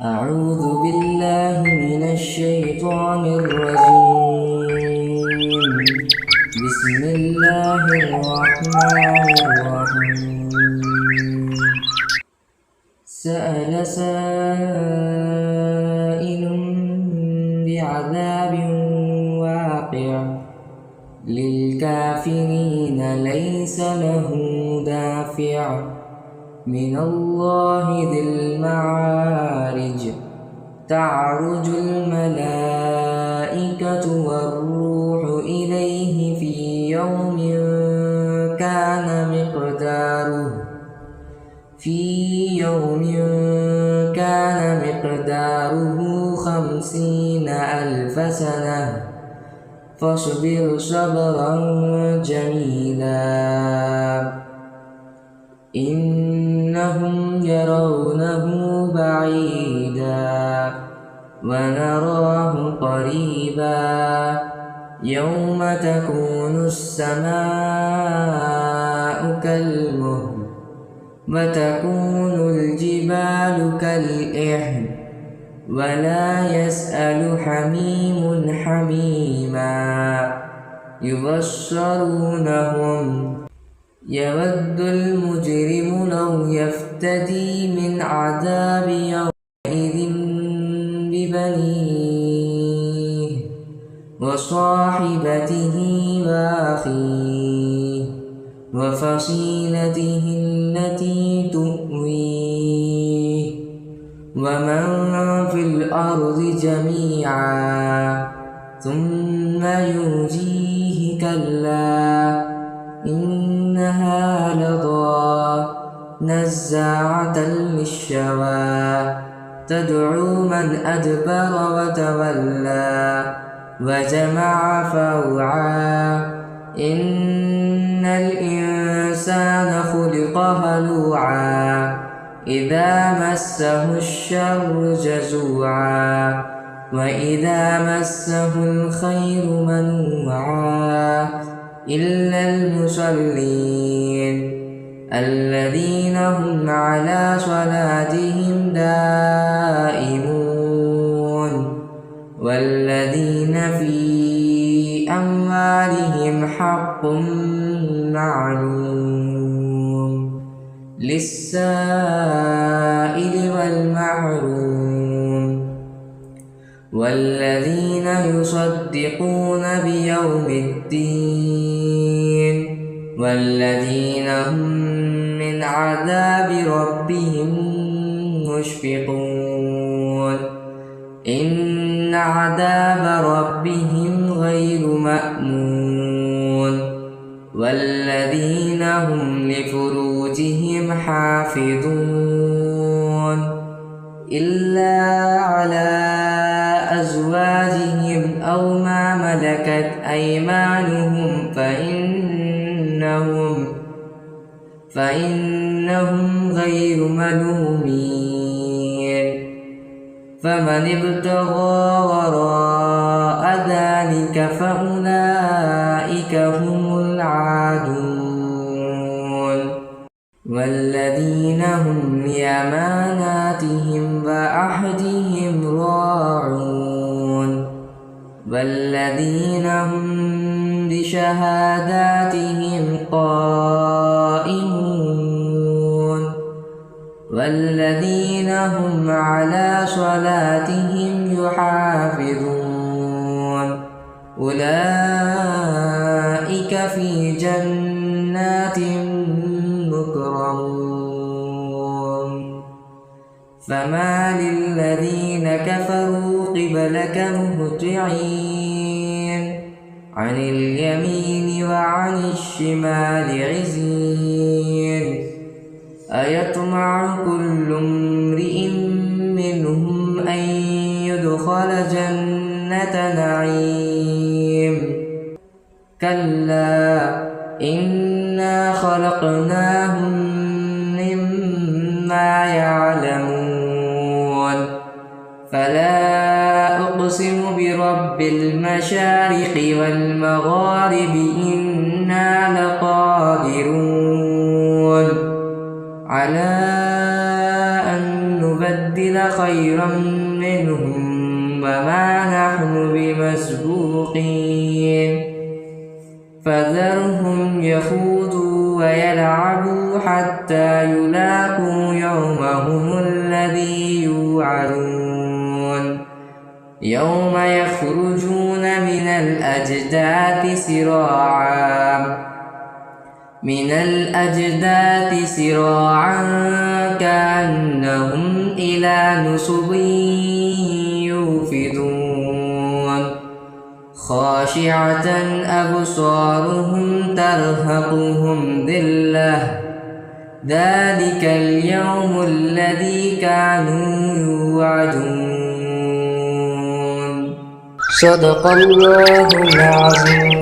أعوذ بالله من الشيطان الرجيم. بسم الله الرحمن الرحيم. سأل سائل بعذاب واقع للكافرين ليس له دافع من الله ذي المعارج. تعرج الملائكة والروح إليه في يوم كان مقداره 50,000 سنة فاصبر صبرا جميلا إنهم يرونه بعيدا ونراه قريبا يوم تكون السماء كالمهل وتكون الجبال كالإحن ولا يسأل حميم حميما يبشرونهم يود المجرم لو يفتدي من عذاب يومئذ ببنيه وصاحبته وأخيه وفصيلته التي تؤويه ومن في الأرض جميعا ثم ينجيه كلا إنها لظى نزاعة للشوى تدعو من أدبر وتولى وجمع فأوعى إن الإنسان خلق هلوعا إذا مسه الشر جزوعا وإذا مسه الخير منوعا إلا المصلين الذين هم على صلاتهم دائمون والذين في أموالهم حق معلوم للسائل والمحروم والذين يصدقون بيوم الدين والذين هم من عذاب ربهم مشفقون إن عذاب ربهم غير مأمون والذين هم لفروجهم حافظون إلا على أزواجهم أو ما ملكت أيمانهم فإنهم غير ملومين فمن ابتغى وراء ذلك فأولئك هم العادون والذين هم لأماناتهم وعهدهم راعون والذين هم بشهاداتهم قائمون والذين هم على صلاتهم يحافظون أولئك في جنات مكرمون فما للذين كفروا قبلك مهطعين عن اليمين وعن الشمال عزين أيطمع كل امرئ منهم أن يدخل جنة نعيم كلا إنا خلقناهم مما يعلمون فلا أقسم برب المشارق والمغارب إنا لقادرون على أن نبدل نبدل خيرا منهم وما نحن بمسبوقين فذرهم يخوضوا ويلعبوا حتى يلاقوا يومهم الذي يوعدون يوم يخرجون من الأجداث سراعا كأنهم إلى نصب يوفضون خاشعة أبصارهم ترهقهم ذلة ذلك اليوم الذي كانوا يوعدون صدق الله العظيم.